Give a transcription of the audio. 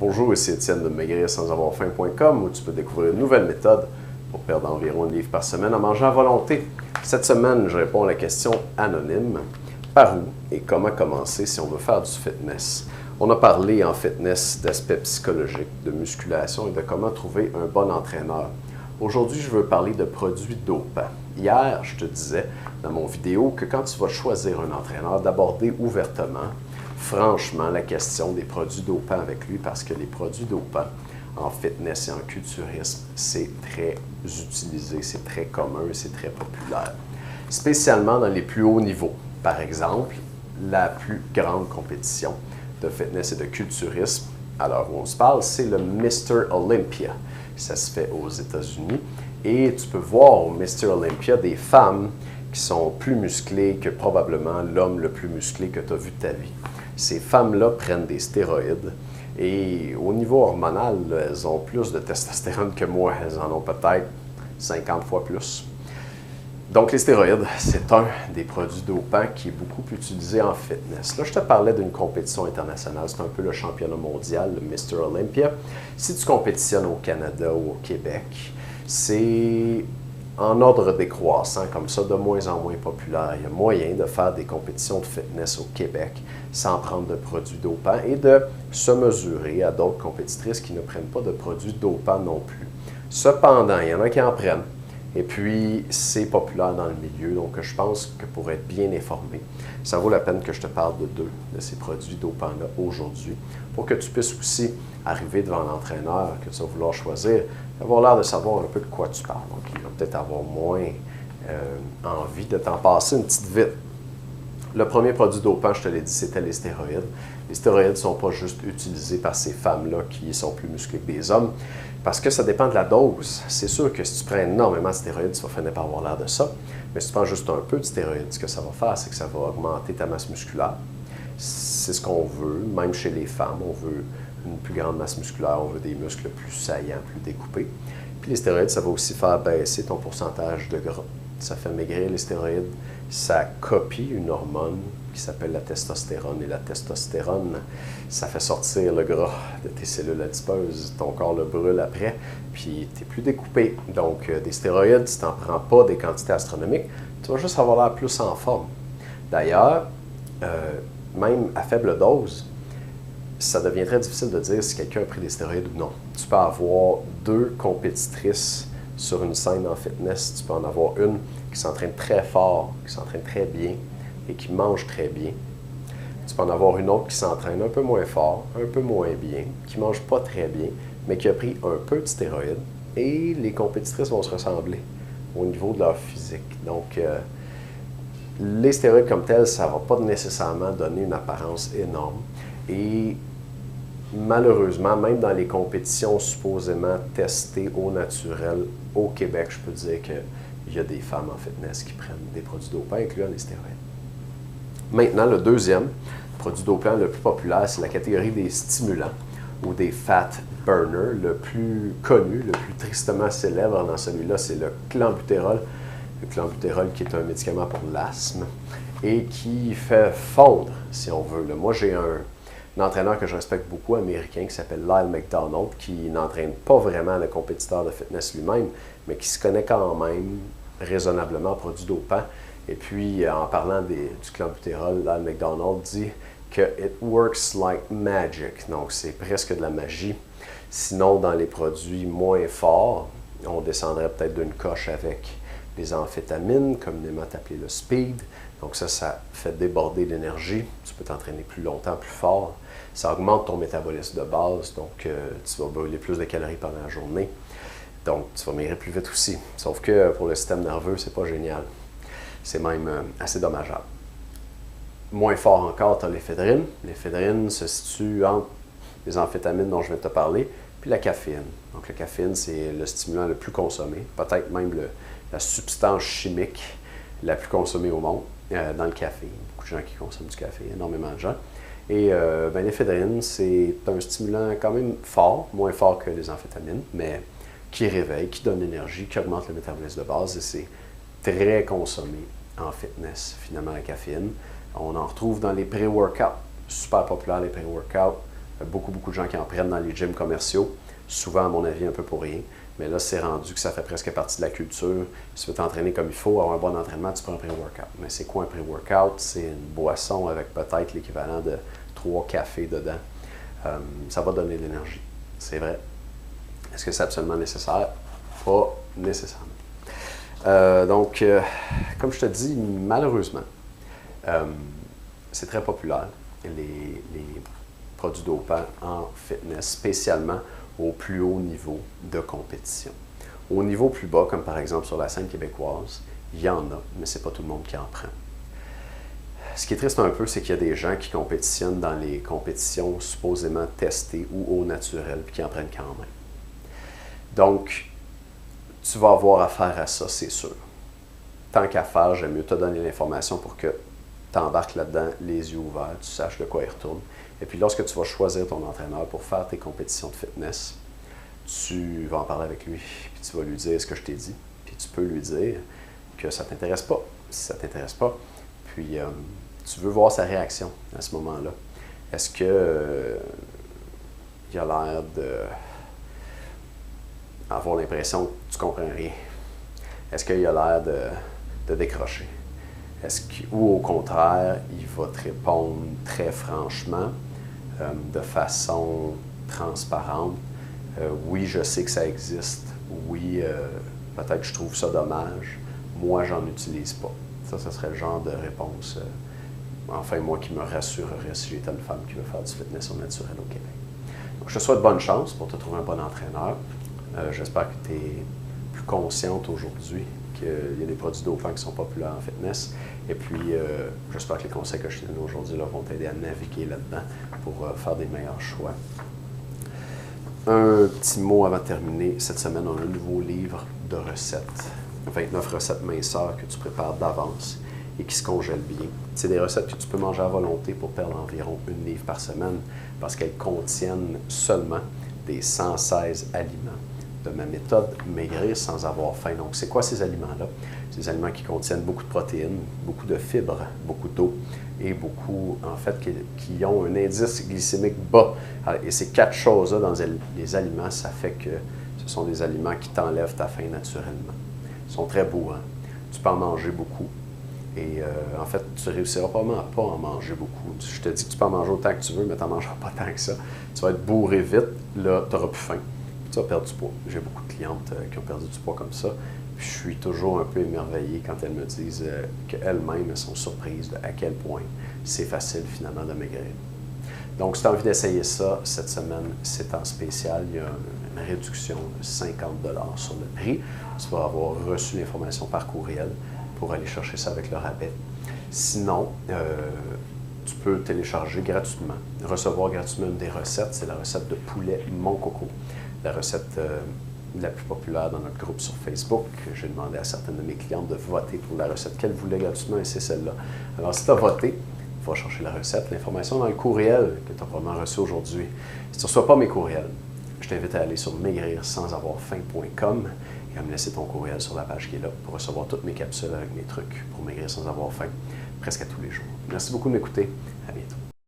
Bonjour, ici Étienne de maigrirsansavoirfaim.com où tu peux découvrir une nouvelle méthode pour perdre environ 1 livre par semaine en mangeant à volonté. Cette semaine, je réponds à la question anonyme. Par où et comment commencer si on veut faire du fitness? On a parlé en fitness d'aspects psychologiques, de musculation et de comment trouver un bon entraîneur. Aujourd'hui, je veux parler de produits dopants. Hier, je te disais dans mon vidéo que quand tu vas choisir un entraîneur, d'aborder ouvertement, franchement, la question des produits dopants avec lui parce que les produits dopants en fitness et en culturisme, c'est très utilisé, c'est très commun, c'est très populaire. Spécialement dans les plus hauts niveaux. Par exemple, la plus grande compétition de fitness et de culturisme, à l'heure où on se parle, c'est le Mr. Olympia. Ça se fait aux États-Unis et tu peux voir au Mr. Olympia des femmes qui sont plus musclées que probablement l'homme le plus musclé que tu as vu de ta vie. Ces femmes-là prennent des stéroïdes et au niveau hormonal, elles ont plus de testostérone que moi. Elles en ont peut-être 50 fois plus. Donc, les stéroïdes, c'est un des produits dopants qui est beaucoup utilisé en fitness. Là, je te parlais d'une compétition internationale. C'est un peu le championnat mondial, le Mr. Olympia. Si tu compétitionnes au Canada ou au Québec, c'est en ordre décroissant, comme ça, de moins en moins populaire. Il y a moyen de faire des compétitions de fitness au Québec sans prendre de produits dopants et de se mesurer à d'autres compétitrices qui ne prennent pas de produits dopants non plus. Cependant, il y en a qui en prennent. Et puis, c'est populaire dans le milieu, donc je pense que pour être bien informé, ça vaut la peine que je te parle de deux de ces produits dopants-là aujourd'hui, pour que tu puisses aussi arriver devant l'entraîneur que tu vas vouloir choisir, avoir l'air de savoir un peu de quoi tu parles. Donc, il va peut-être avoir moins envie de t'en passer une petite vite. Le premier produit dopant, je te l'ai dit, c'était les stéroïdes. Les stéroïdes ne sont pas juste utilisés par ces femmes-là qui sont plus musclées que des hommes, parce que ça dépend de la dose. C'est sûr que si tu prends énormément de stéroïdes, tu vas finir par avoir l'air de ça. Mais si tu prends juste un peu de stéroïdes, ce que ça va faire, c'est que ça va augmenter ta masse musculaire. C'est ce qu'on veut, même chez les femmes. On veut une plus grande masse musculaire, on veut des muscles plus saillants, plus découpés. Puis les stéroïdes, ça va aussi faire baisser ton pourcentage de gras. Ça fait maigrir les stéroïdes. Ça copie une hormone qui s'appelle la testostérone. Et la testostérone, ça fait sortir le gras de tes cellules adipeuses. Ton corps le brûle après, puis tu es plus découpé. Donc, des stéroïdes, si tu n'en prends pas des quantités astronomiques, tu vas juste avoir l'air plus en forme. D'ailleurs, même à faible dose, ça devient très difficile de dire si quelqu'un a pris des stéroïdes ou non. Tu peux avoir 2 compétitrices sur une scène en fitness. Tu peux en avoir une qui s'entraîne très fort, qui s'entraîne très bien et qui mange très bien. Tu peux en avoir une autre qui s'entraîne un peu moins fort, un peu moins bien, qui ne mange pas très bien, mais qui a pris un peu de stéroïdes. Et les compétitrices vont se ressembler au niveau de leur physique. Donc, les stéroïdes comme tels, ça ne va pas nécessairement donner une apparence énorme. Et malheureusement, même dans les compétitions supposément testées au naturel au Québec, je peux dire qu'il y a des femmes en fitness qui prennent des produits dopants, incluant les stéroïdes. Maintenant, le deuxième produit dopant le plus populaire, c'est la catégorie des stimulants ou des fat burners. Le plus connu, le plus tristement célèbre dans celui-là, c'est le clenbuterol. Le clenbuterol qui est un médicament pour l'asthme et qui fait fondre, si on veut. Moi, j'ai un entraîneur que je respecte beaucoup, américain, qui s'appelle Lyle McDonald, qui n'entraîne pas vraiment le compétiteur de fitness lui-même, mais qui se connaît quand même raisonnablement en produits dopants. Et puis, en parlant du clenbuterol, Lyle McDonald dit que « it works like magic ». Donc, c'est presque de la magie. Sinon, dans les produits moins forts, on descendrait peut-être d'une coche avec les amphétamines, communément appelé le speed. Donc ça fait déborder l'énergie. Tu peux t'entraîner plus longtemps, plus fort. Ça augmente ton métabolisme de base, donc tu vas brûler plus de calories pendant la journée. Donc tu vas maigrir plus vite aussi. Sauf que pour le système nerveux, c'est pas génial. C'est même assez dommageable. Moins fort encore, tu as l'éphédrine. L'éphédrine se situe entre les amphétamines dont je viens de te parler, puis la caféine. Donc la caféine, c'est le stimulant le plus consommé, peut-être même la substance chimique la plus consommée au monde. Dans le café. Beaucoup de gens qui consomment du café, énormément de gens. Et l'éphédrine, c'est un stimulant quand même fort, moins fort que les amphétamines, mais qui réveille, qui donne l'énergie, qui augmente le métabolisme de base et c'est très consommé en fitness, finalement, la caféine. On en retrouve dans les pré-workouts, super populaire les pré-workouts. Il y a beaucoup de gens qui en prennent dans les gyms commerciaux, souvent, à mon avis, un peu pour rien. Mais là, c'est rendu que ça fait presque partie de la culture. Si tu veux t'entraîner comme il faut, avoir un bon entraînement, tu prends un pré-workout. Mais c'est quoi un pré-workout? C'est une boisson avec peut-être l'équivalent de 3 cafés dedans. Ça va donner de l'énergie. C'est vrai. Est-ce que c'est absolument nécessaire? Pas nécessairement. Comme je te dis, malheureusement, c'est très populaire, les produits dopants en fitness, spécialement au plus haut niveau de compétition. Au niveau plus bas, comme par exemple sur la scène québécoise, il y en a, mais ce n'est pas tout le monde qui en prend. Ce qui est triste un peu, c'est qu'il y a des gens qui compétitionnent dans les compétitions supposément testées ou au naturel, puis qui en prennent quand même. Donc, tu vas avoir affaire à ça, c'est sûr. Tant qu'à faire, j'aime mieux te donner l'information pour que tu embarques là-dedans, les yeux ouverts, tu saches de quoi il retourne. Et puis, lorsque tu vas choisir ton entraîneur pour faire tes compétitions de fitness, tu vas en parler avec lui, puis tu vas lui dire ce que je t'ai dit. Puis tu peux lui dire que ça ne t'intéresse pas. Si ça ne t'intéresse pas, puis tu veux voir sa réaction à ce moment-là. Est-ce que il a l'air d'avoir l'impression que tu ne comprends rien? Est-ce qu'il a l'air de décrocher? Ou au contraire, il va te répondre très franchement, de façon transparente. Oui, je sais que ça existe. Oui, peut-être que je trouve ça dommage. Moi, j'en utilise pas. Ça serait le genre de réponse, enfin, moi, qui me rassurerait si j'étais une femme qui veut faire du fitness au naturel au Québec. Donc, je te souhaite bonne chance pour te trouver un bon entraîneur. J'espère que tu es plus consciente aujourd'hui qu'il y a des produits dopants qui sont populaires en fitness. Et puis, j'espère que les conseils que je te donne aujourd'hui là, vont t'aider à naviguer là-dedans pour faire des meilleurs choix. Un petit mot avant de terminer. Cette semaine, on a un nouveau livre de recettes. 29 recettes minceurs que tu prépares d'avance et qui se congèlent bien. C'est des recettes que tu peux manger à volonté pour perdre environ 1 livre par semaine parce qu'elles contiennent seulement des 116 aliments de ma méthode maigrir sans avoir faim. Donc, c'est quoi ces aliments-là? Ces aliments qui contiennent beaucoup de protéines, beaucoup de fibres, beaucoup d'eau et beaucoup, en fait, qui ont un indice glycémique bas. Et ces 4 choses-là dans les aliments, ça fait que ce sont des aliments qui t'enlèvent ta faim naturellement. Ils sont très bourrants. Tu peux en manger beaucoup. Et en fait, tu ne réussiras probablement à pas en manger beaucoup. Je te dis que tu peux en manger autant que tu veux, mais tu n'en mangeras pas tant que ça. Tu vas être bourré vite, là, tu n'auras plus faim. Tu vas perdre du poids. J'ai beaucoup de clientes qui ont perdu du poids comme ça. Puis je suis toujours un peu émerveillé quand elles me disent qu'elles-mêmes sont surprises de à quel point c'est facile finalement de maigrir. Donc, si tu as envie d'essayer ça, cette semaine, c'est en spécial. Il y a une réduction de 50 $ sur le prix. Tu vas avoir reçu l'information par courriel pour aller chercher ça avec le rabais. Sinon, tu peux télécharger gratuitement, recevoir gratuitement une des recettes. C'est la recette de poulet Mon Coco, la recette la plus populaire dans notre groupe sur Facebook. J'ai demandé à certaines de mes clientes de voter pour la recette qu'elles voulaient gratuitement et c'est celle-là. Alors, si tu as voté, il faut chercher la recette. L'information dans le courriel que tu as probablement reçu aujourd'hui. Si tu ne reçois pas mes courriels, je t'invite à aller sur maigrirsansavorfaim.com et à me laisser ton courriel sur la page qui est là pour recevoir toutes mes capsules avec mes trucs pour maigrir sans avoir faim presque à tous les jours. Merci beaucoup de m'écouter. À bientôt.